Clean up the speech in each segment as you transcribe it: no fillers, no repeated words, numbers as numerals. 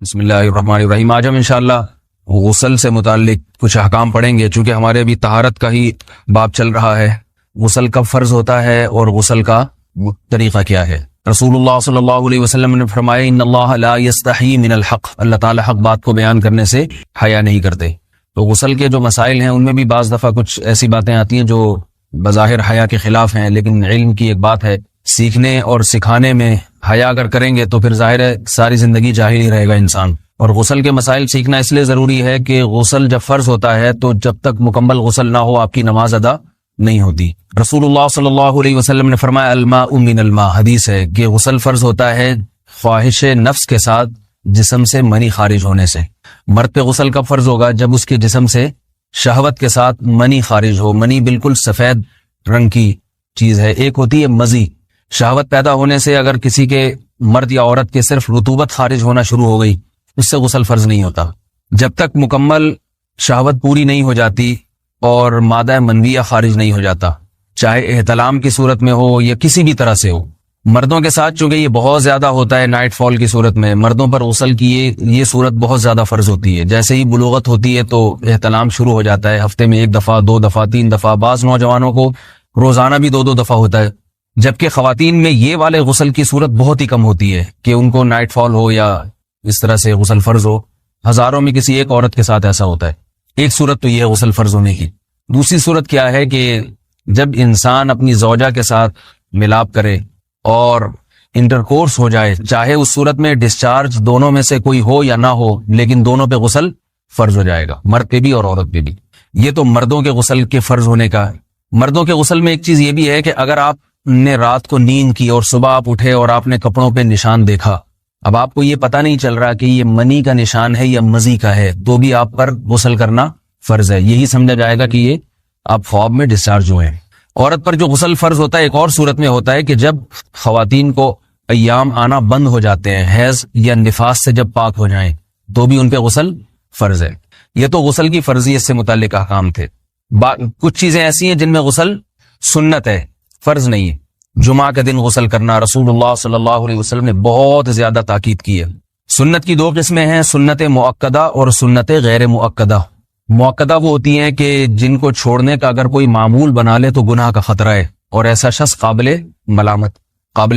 بسم اللہ الرحمن الرحیم۔ آج ہم انشاءاللہ غسل سے متعلق کچھ احکام پڑھیں گے، چونکہ ہمارے ابھی طہارت کا ہی باب چل رہا ہے۔ غسل کب فرض ہوتا ہے اور غسل کا طریقہ کیا ہے؟ رسول اللہ صلی اللہ علیہ وسلم نے فرمایا ان اللہ لا یستحی من الحق، اللہ تعالی حق بات کو بیان کرنے سے حیا نہیں کرتے۔ تو غسل کے جو مسائل ہیں ان میں بھی بعض دفعہ کچھ ایسی باتیں آتی ہیں جو بظاہر حیا کے خلاف ہیں، لیکن علم کی ایک بات ہے، سیکھنے اور سکھانے میں حیا اگر کریں گے تو پھر ظاہر ہے ساری زندگی جاہل ہی رہے گا انسان۔ اور غسل کے مسائل سیکھنا اس لیے ضروری ہے کہ غسل جب فرض ہوتا ہے تو جب تک مکمل غسل نہ ہو آپ کی نماز ادا نہیں ہوتی۔ رسول اللہ صلی اللہ علیہ وسلم نے فرمایا الماء من الماء، حدیث ہے کہ غسل فرض ہوتا ہے خواہش نفس کے ساتھ جسم سے منی خارج ہونے سے۔ مرد پہ غسل کب فرض ہوگا؟ جب اس کے جسم سے شہوت کے ساتھ منی خارج ہو۔ منی بالکل سفید رنگ کی چیز ہے، ایک ہوتی ہے مزی۔ شہوت پیدا ہونے سے اگر کسی کے مرد یا عورت کے صرف رطوبت خارج ہونا شروع ہو گئی، اس سے غسل فرض نہیں ہوتا۔ جب تک مکمل شہوت پوری نہیں ہو جاتی اور مادہ منویہ خارج نہیں ہو جاتا، چاہے احتلام کی صورت میں ہو یا کسی بھی طرح سے ہو۔ مردوں کے ساتھ چونکہ یہ بہت زیادہ ہوتا ہے، نائٹ فال کی صورت میں مردوں پر غسل کی یہ صورت بہت زیادہ فرض ہوتی ہے۔ جیسے ہی بلوغت ہوتی ہے تو احتلام شروع ہو جاتا ہے، ہفتے میں 1 دفعہ 2 دفعہ 3 دفعہ، بعض نوجوانوں کو روزانہ بھی 2 دفعہ ہوتا ہے، جبکہ خواتین میں یہ والے غسل کی صورت بہت ہی کم ہوتی ہے کہ ان کو نائٹ فال ہو یا اس طرح سے غسل فرض ہو۔ ہزاروں میں کسی ایک عورت کے ساتھ ایسا ہوتا ہے۔ ایک صورت تو یہ ہے غسل فرض ہونے کی۔ دوسری صورت کیا ہے کہ جب انسان اپنی زوجہ کے ساتھ ملاپ کرے اور انٹرکورس ہو جائے، چاہے اس صورت میں ڈسچارج دونوں میں سے کوئی ہو یا نہ ہو، لیکن دونوں پہ غسل فرض ہو جائے گا، مرد پہ بھی اور عورت پہ بھی۔ یہ تو مردوں کے غسل کے فرض ہونے کا ہے۔ مردوں کے غسل میں ایک چیز یہ بھی ہے کہ اگر آپ نے رات کو نیند کی اور صبح آپ اٹھے اور آپ نے کپڑوں پہ نشان دیکھا، اب آپ کو یہ پتہ نہیں چل رہا کہ یہ منی کا نشان ہے یا مزی کا ہے، تو بھی آپ پر غسل کرنا فرض ہے۔ یہی سمجھا جائے گا کہ یہ آپ خواب میں ڈسچارج ہوئے ہیں۔ عورت پر جو غسل فرض ہوتا ہے ایک اور صورت میں ہوتا ہے کہ جب خواتین کو ایام آنا بند ہو جاتے ہیں، حیض یا نفاس سے جب پاک ہو جائیں، تو بھی ان پہ غسل فرض ہے۔ یہ تو غسل کی فرضیت سے متعلق احکام تھے۔ کچھ چیزیں ایسی ہیں جن میں غسل سنت ہے، فرض نہیں ہے۔ جمعہ کے دن غسل کرنا رسول اللہ صلی اللہ علیہ وسلم نے بہت زیادہ تاکید کی ہے۔ سنت کی 2 قسمیں ہیں، سنت مؤکدہ اور سنت غیر مؤکدہ۔ مؤکدہ وہ ہوتی ہیں کہ جن کو چھوڑنے کا اگر کوئی معمول بنا لے تو گناہ کا خطرہ ہے، اور ایسا شخص قابل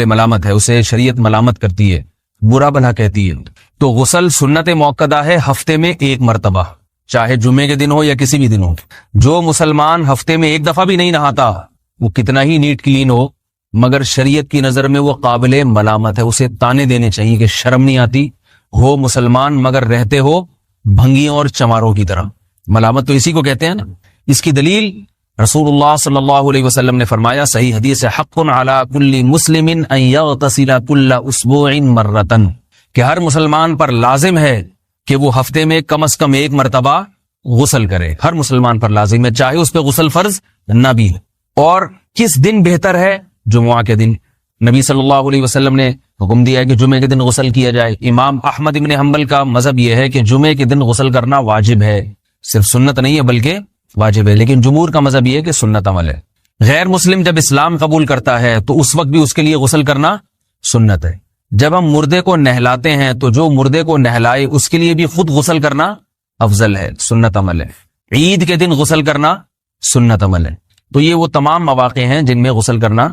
ملامت ہے، اسے شریعت ملامت کرتی ہے، برا بھلا کہتی ہے۔ تو غسل سنت مؤکدہ ہے، ہفتے میں 1 مرتبہ، چاہے جمعے کے دن ہو یا کسی بھی دن ہو۔ جو مسلمان ہفتے میں 1 دفعہ بھی نہیں نہاتا، وہ کتنا ہی نیٹ کلین ہو، مگر شریعت کی نظر میں وہ قابل ملامت ہے، اسے تانے دینے چاہیے کہ شرم نہیں آتی ہو مسلمان مگر رہتے ہو بھنگیوں اور چماروں کی طرح۔ ملامت تو اسی کو کہتے ہیں نا۔ اس کی دلیل رسول اللہ صلی اللہ علیہ وسلم نے فرمایا، صحیح حدیث ہے، حق علی کل مسلم ان یغتسل کل اسبوع مرتن، کہ ہر مسلمان پر لازم ہے کہ وہ ہفتے میں کم از کم 1 مرتبہ غسل کرے۔ ہر مسلمان پر لازم ہے، چاہے اس پہ غسل فرض نہ بھی ہے۔ اور کس دن بہتر ہے؟ جمعہ کے دن۔ نبی صلی اللہ علیہ وسلم نے حکم دیا ہے کہ جمعے کے دن غسل کیا جائے۔ امام احمد ابن حنبل کا مذہب یہ ہے کہ جمعے کے دن غسل کرنا واجب ہے، صرف سنت نہیں ہے بلکہ واجب ہے، لیکن جمہور کا مذہب یہ ہے کہ سنت عمل ہے۔ غیر مسلم جب اسلام قبول کرتا ہے تو اس وقت بھی اس کے لیے غسل کرنا سنت ہے۔ جب ہم مردے کو نہلاتے ہیں تو جو مردے کو نہلائے اس کے لیے بھی خود غسل کرنا افضل ہے، سنت عمل ہے۔ عید کے دن غسل کرنا سنت عمل ہے۔ تو یہ وہ تمام مواقع ہیں جن میں غسل کرنا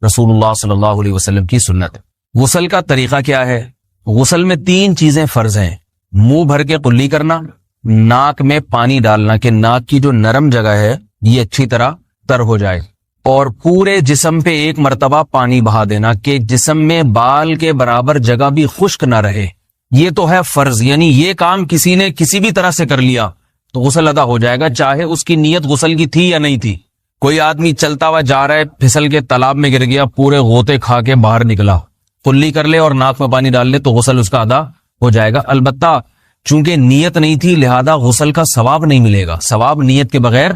رسول اللہ صلی اللہ علیہ وسلم کی سنت ہے۔ غسل کا طریقہ کیا ہے؟ غسل میں 3 چیزیں فرض ہیں، منہ بھر کے قلی کرنا، ناک میں پانی ڈالنا کہ ناک کی جو نرم جگہ ہے یہ اچھی طرح تر ہو جائے، اور پورے جسم پہ 1 مرتبہ پانی بہا دینا کہ جسم میں بال کے برابر جگہ بھی خشک نہ رہے۔ یہ تو ہے فرض، یعنی یہ کام کسی نے کسی بھی طرح سے کر لیا تو غسل ادا ہو جائے گا، چاہے اس کی نیت غسل کی تھی یا نہیں تھی۔ کوئی آدمی چلتا ہوا جا رہا ہے، پھسل کے تالاب میں گر گیا، پورے غوطے کھا کے باہر نکلا، قلی کر لے اور ناک میں پانی ڈال لے تو غسل اس کا ادا ہو جائے گا۔ البتہ چونکہ نیت نہیں تھی لہذا غسل کا ثواب نہیں ملے گا، ثواب نیت کے بغیر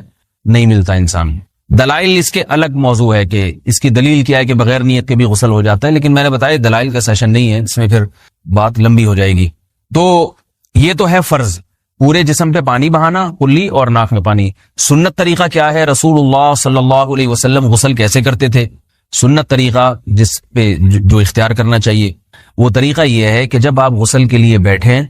نہیں ملتا انسان۔ دلائل اس کے الگ موضوع ہے کہ اس کی دلیل کیا ہے کہ بغیر نیت کے بھی غسل ہو جاتا ہے، لیکن میں نے بتایا دلائل کا سیشن نہیں ہے، اس میں پھر بات لمبی ہو جائے گی۔ تو یہ تو ہے فرض، پورے جسم پہ پانی بہانا، کلی اور ناک میں پانی۔ سنت طریقہ کیا ہے؟ رسول اللہ صلی اللہ علیہ وسلم غسل کیسے کرتے تھے؟ سنت طریقہ جس پہ جو اختیار کرنا چاہیے وہ طریقہ یہ ہے کہ جب آپ غسل کے لیے بیٹھیں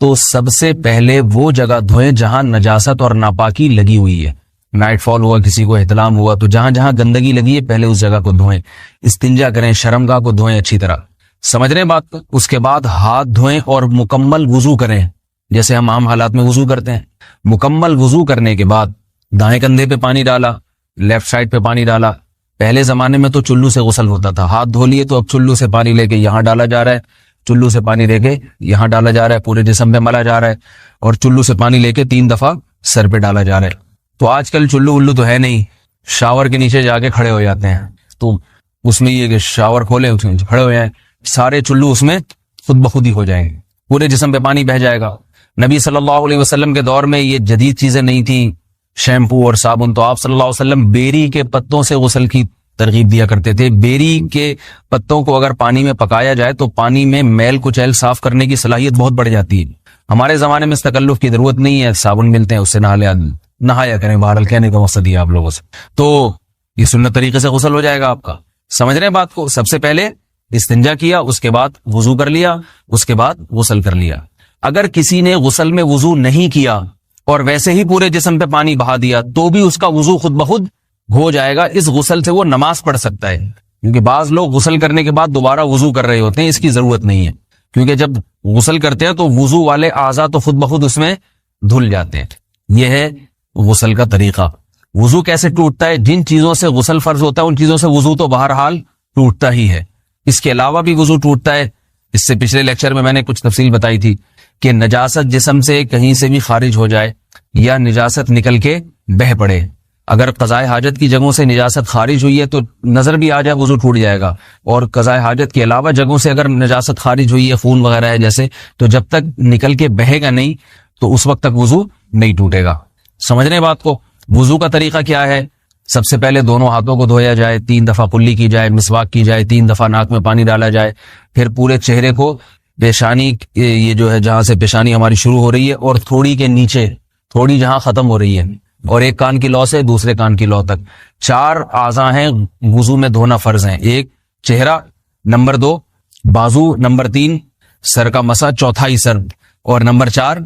تو سب سے پہلے وہ جگہ دھوئیں جہاں نجاست اور ناپاکی لگی ہوئی ہے. نائٹ فال ہوا, کسی کو احتلام ہوا, تو جہاں جہاں گندگی لگی ہے پہلے اس جگہ کو دھوئیں. استنجا کریں, شرمگاہ کو دھوئیں اچھی طرح. سمجھ رہے ہیں بات کو؟ اس کے بعد ہاتھ دھوئیں اور مکمل وضو کریں جیسے ہم عام حالات میں وضو کرتے ہیں. مکمل وضو کرنے کے بعد دائیں کندھے پہ پانی ڈالا, لیفٹ سائڈ پہ پانی ڈالا. پہلے زمانے میں تو چلو سے غسل ہوتا تھا, ہاتھ دھو لیے تو اب چلو سے پانی لے کے یہاں ڈالا جا رہا ہے, چلو سے پانی لے کے یہاں ڈالا جا رہا ہے, پورے جسم پہ ملا جا رہا ہے, اور چلو سے پانی لے کے 3 دفعہ سر پہ ڈالا جا رہا ہے. تو آج کل چلو ولو تو ہے نہیں, شاور کے نیچے جا کے کھڑے ہو جاتے ہیں. تو اس میں یہ کہ شاور کھولے کھڑے ہو جائیں, سارے چلو اس میں خود بخود ہی ہو جائیں گے, پورے جسم پہ پانی بہ جائے گا. نبی صلی اللہ علیہ وسلم کے دور میں یہ جدید چیزیں نہیں تھیں, شیمپو اور صابن. تو آپ صلی اللہ علیہ وسلم بیری کے پتوں سے غسل کی ترغیب دیا کرتے تھے. بیری کے پتوں کو اگر پانی میں پکایا جائے تو پانی میں میل کچیل صاف کرنے کی صلاحیت بہت بڑھ جاتی ہے. ہمارے زمانے میں اس تکلف کی ضرورت نہیں ہے, صابن ملتے ہیں اس سے نہایا کریں. بہرحال کہنے کا مقصد یہ آپ لوگوں سے, تو یہ سنت طریقے سے غسل ہو جائے گا آپ کا. سمجھ رہے ہیں بات کو؟ سب سے پہلے استنجا کیا, اس کے بعد وضو کر لیا, اس کے بعد غسل کر لیا. اگر کسی نے غسل میں وضو نہیں کیا اور ویسے ہی پورے جسم پہ پانی بہا دیا تو بھی اس کا وضو خود بخود ہو جائے گا. اس غسل سے وہ نماز پڑھ سکتا ہے, کیونکہ بعض لوگ غسل کرنے کے بعد دوبارہ وضو کر رہے ہوتے ہیں. اس کی ضرورت نہیں ہے, کیونکہ جب غسل کرتے ہیں تو وضو والے اعضاء تو خود بخود اس میں دھل جاتے ہیں. یہ ہے غسل کا طریقہ. وضو کیسے ٹوٹتا ہے؟ جن چیزوں سے غسل فرض ہوتا ہے ان چیزوں سے وضو تو بہرحال ٹوٹتا ہی ہے. اس کے علاوہ بھی وضو ٹوٹتا ہے. اس سے پچھلے لیکچر میں نے کچھ تفصیل بتائی تھی کہ نجاست جسم سے کہیں سے بھی خارج ہو جائے یا نجاست نکل کے بہ پڑے. اگر قضائے حاجت کی جگہوں سے نجاست خارج ہوئی ہے تو نظر بھی آ جائے وضو ٹوٹ جائے گا, اور قضائے حاجت کے علاوہ جگہوں سے اگر نجاست خارج ہوئی ہے, خون وغیرہ ہے جیسے, تو جب تک نکل کے بہے گا نہیں تو اس وقت تک وضو نہیں ٹوٹے گا. سمجھ رہے ہیں بات کو؟ وضو کا طریقہ کیا ہے؟ سب سے پہلے دونوں ہاتھوں کو دھویا جائے, 3 دفعہ کلی کی جائے, مسواک کی جائے, 3 دفعہ ناک میں پانی ڈالا جائے. پھر پورے چہرے کو, پیشانی یہ جو ہے جہاں سے پیشانی ہماری شروع ہو رہی ہے اور تھوڑی کے نیچے تھوڑی جہاں ختم ہو رہی ہے, اور ایک کان کی لو سے دوسرے کان کی لو تک 4 اعضاء ہیں وضو میں دھونا فرض ہیں. 1 چہرہ, نمبر 2 بازو, نمبر 3 سر کا مسا, چوتھائی سر, اور نمبر 4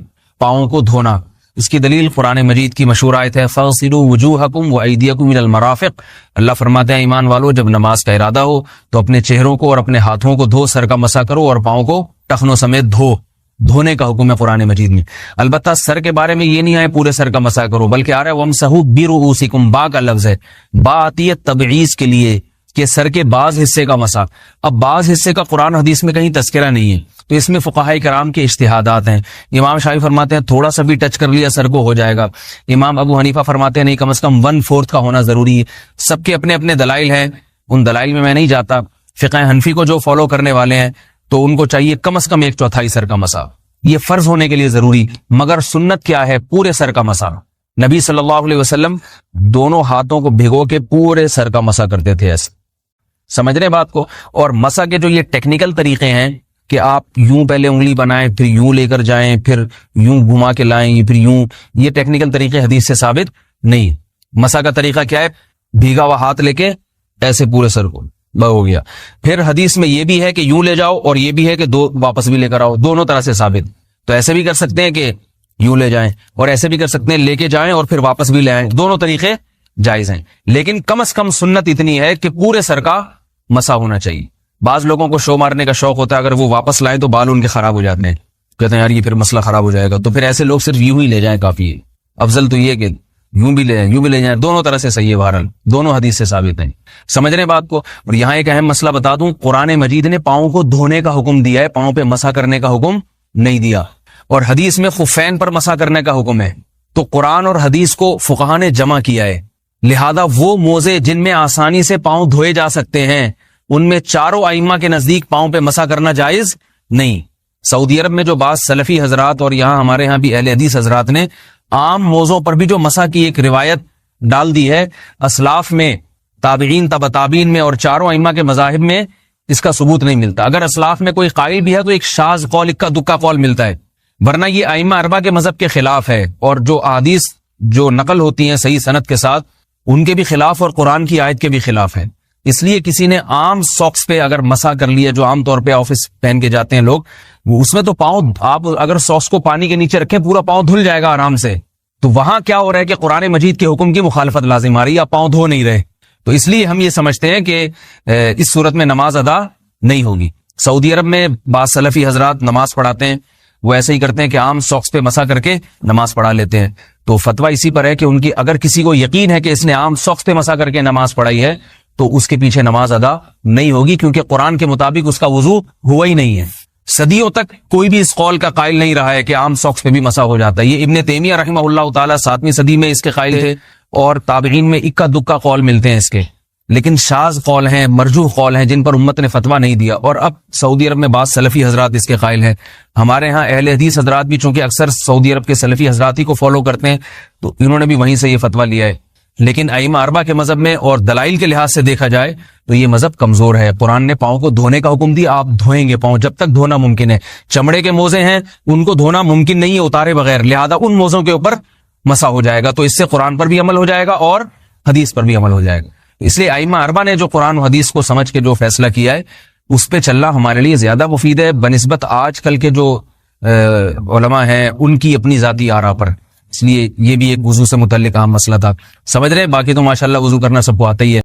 پاؤں کو دھونا. اس کی دلیل قرآن مجید کی مشہور آیت ہے فاغسلوا وجوہکم وایدیکم الی المرافق. اللہ فرماتے ہیں ایمان والو جب نماز کا ارادہ ہو تو اپنے چہروں کو اور اپنے ہاتھوں کو دھو, سر کا مسا کرو اور پاؤں کو ٹخنوں سمیت دھو. دھونے کا حکم ہے قرآن مجید میں. البتہ سر کے بارے میں یہ نہیں ہے پورے سر کا مسا کرو, بلکہ آ رہا ہے وامسحوا برؤوسکم. با کا لفظ ہے, با آتی ہے تبعیض کے لیے کہ سر کے بعض حصے کا مسا. اب بعض حصے کا قرآن حدیث میں کہیں تذکرہ نہیں ہے, تو اس میں فقہاء کرام کے اجتہادات ہیں. امام شافعی فرماتے ہیں تھوڑا سا بھی ٹچ کر لیا سر کو ہو جائے گا. امام ابو حنیفہ فرماتے ہیں نہیں, کم از کم 1/4 کا ہونا ضروری ہے. سب کے اپنے اپنے دلائل ہیں, ان دلائل میں نہیں جاتا. فقہ حنفی کو جو فالو کرنے والے ہیں تو ان کو چاہیے کم از کم 1/4 سر کا مسا, یہ فرض ہونے کے لیے ضروری. مگر سنت کیا ہے؟ پورے سر کا مسا. نبی صلی اللہ علیہ وسلم دونوں ہاتھوں کو بھگو کے پورے سر کا مسا کرتے تھے ایسے. سمجھ رہے بات کو؟ اور مسا کے جو یہ ٹیکنیکل طریقے ہیں کہ آپ یوں پہلے انگلی بنائیں, پھر یوں لے کر جائیں, پھر یوں گھما کے لائیں, پھر یوں, یہ ٹیکنیکل طریقے حدیث سے ثابت نہیں. مسا کا طریقہ کیا ہے؟ بھیگا ہوا ہاتھ لے کے ایسے پورے سر کو ہو گیا. پھر حدیث میں یہ بھی ہے کہ یوں لے جاؤ اور یہ بھی ہے کہ 2 واپس بھی لے کر آؤ, دونوں طرح سے ثابت. تو ایسے بھی کر سکتے ہیں کہ یوں لے جائیں, اور ایسے بھی کر سکتے ہیں لے کے جائیں اور پھر واپس بھی لے آئیں, دونوں طریقے جائز ہیں. لیکن کم از کم سنت اتنی ہے کہ پورے سر کا مسا ہونا چاہیے. بعض لوگوں کو شو مارنے کا شوق ہوتا ہے, اگر وہ واپس لائیں تو بال ان کے خراب ہو جاتے ہیں, کہتے ہیں یار یہ پھر مسئلہ خراب ہو جائے گا, تو پھر ایسے لوگ صرف یوں ہی لے جائیں کافی ہے. افضل تو یہ کہ یوں بھی لے جائیں یوں بھی لے جائیں, دونوں طرح سے صحیح ہے, بہرحال دونوں حدیث سے ثابت ہیں. سمجھ رہے بات کو؟ اور یہاں ایک اہم مسئلہ بتا دوں, قرآن مجید نے پاؤں کو دھونے کا حکم دیا ہے, پاؤں پہ مسا کرنے کا حکم نہیں دیا. اور حدیث میں خفین پر مسا کرنے کا حکم ہے. تو قرآن اور حدیث کو فقہاء نے جمع کیا ہے, لہذا وہ موزے جن میں آسانی سے پاؤں دھوئے جا سکتے ہیں ان میں چاروں ائمہ کے نزدیک پاؤں پہ مسا کرنا جائز نہیں. سعودی عرب میں جو بعض سلفی حضرات اور یہاں ہمارے ہاں بھی اہل حدیث حضرات نے عام موضوع پر بھی جو مسا کی ایک روایت ڈال دی ہے, اسلاف میں, تابعین, تبع تابعین میں اور چاروں ائمہ کے مذاہب میں اس کا ثبوت نہیں ملتا. اگر اسلاف میں کوئی قائل بھی ہے تو ایک شاذ قول, اکا دکا قول ملتا ہے, ورنہ یہ ائمہ اربعہ کے مذہب کے خلاف ہے. اور جو احادیث جو نقل ہوتی ہیں صحیح سند کے ساتھ ان کے بھی خلاف اور قرآن کی آیت کے بھی خلاف ہے. اس لیے کسی نے عام ساکس پہ اگر مسا کر لیا، جو عام طور پہ آفس پہن کے جاتے ہیں لوگ، اس میں تو پاؤں، آپ اگر ساکس کو پانی کے نیچے رکھیں پورا پاؤں دھل جائے گا آرام سے. تو وہاں کیا ہو رہا ہے کہ قرآن مجید کے حکم کی مخالفت لازم آ رہی ہے، آپ پاؤں دھو نہیں رہے. تو اس لیے ہم یہ سمجھتے ہیں کہ اس صورت میں نماز ادا نہیں ہوگی. سعودی عرب میں بعض سلفی حضرات نماز پڑھاتے ہیں، وہ ایسے ہی کرتے ہیں کہ عام ساکس پہ مسا کر کے نماز پڑھا لیتے ہیں. تو فتویٰ اسی پر ہے کہ ان کی اگر کسی کو یقین ہے کہ اس نے عام ساکس پہ مسا کر کے نماز پڑھائی ہے تو اس کے پیچھے نماز ادا نہیں ہوگی، کیونکہ قرآن کے مطابق اس کا وضو ہوا ہی نہیں ہے. صدیوں تک کوئی بھی اس قول کا قائل نہیں رہا ہے کہ عام ساکس پہ بھی مسا ہو جاتا ہے. یہ ابن تیمیہ رحمہ اللہ تعالیٰ 7ویں صدی میں اس کے قائل تھے، اور تابعین میں اکا دکا قول ملتے ہیں اس کے، لیکن شاذ قول ہیں، مرجوح قول ہیں جن پر امت نے فتویٰ نہیں دیا. اور اب سعودی عرب میں بعض سلفی حضرات اس کے قائل ہیں. ہمارے ہاں اہل حدیث حضرات بھی چونکہ اکثر سعودی عرب کے سلفی حضرات ہی کو فالو کرتے ہیں، تو انہوں نے بھی وہیں سے یہ فتویٰ لیا ہے. لیکن ائمہ اربعہ کے مذہب میں اور دلائل کے لحاظ سے دیکھا جائے تو یہ مذہب کمزور ہے. قرآن نے پاؤں کو دھونے کا حکم دیا، آپ دھوئیں گے پاؤں جب تک دھونا ممکن ہے. چمڑے کے موزے ہیں ان کو دھونا ممکن نہیں ہے اتارے بغیر، لہذا ان موزوں کے اوپر مسا ہو جائے گا. تو اس سے قرآن پر بھی عمل ہو جائے گا اور حدیث پر بھی عمل ہو جائے گا. اس لیے ائمہ اربعہ نے جو قرآن و حدیث کو سمجھ کے جو فیصلہ کیا ہے اس پہ چلنا ہمارے لیے زیادہ مفید ہے بنسبت آج کل کے جو علماء ہیں ان کی اپنی ذاتی آراء پر. اس لیے یہ بھی ایک وضو سے متعلق اہم مسئلہ تھا. سمجھ رہے ہیں؟ باقی تو ماشاءاللہ وضو کرنا سب کو آتا ہی ہے.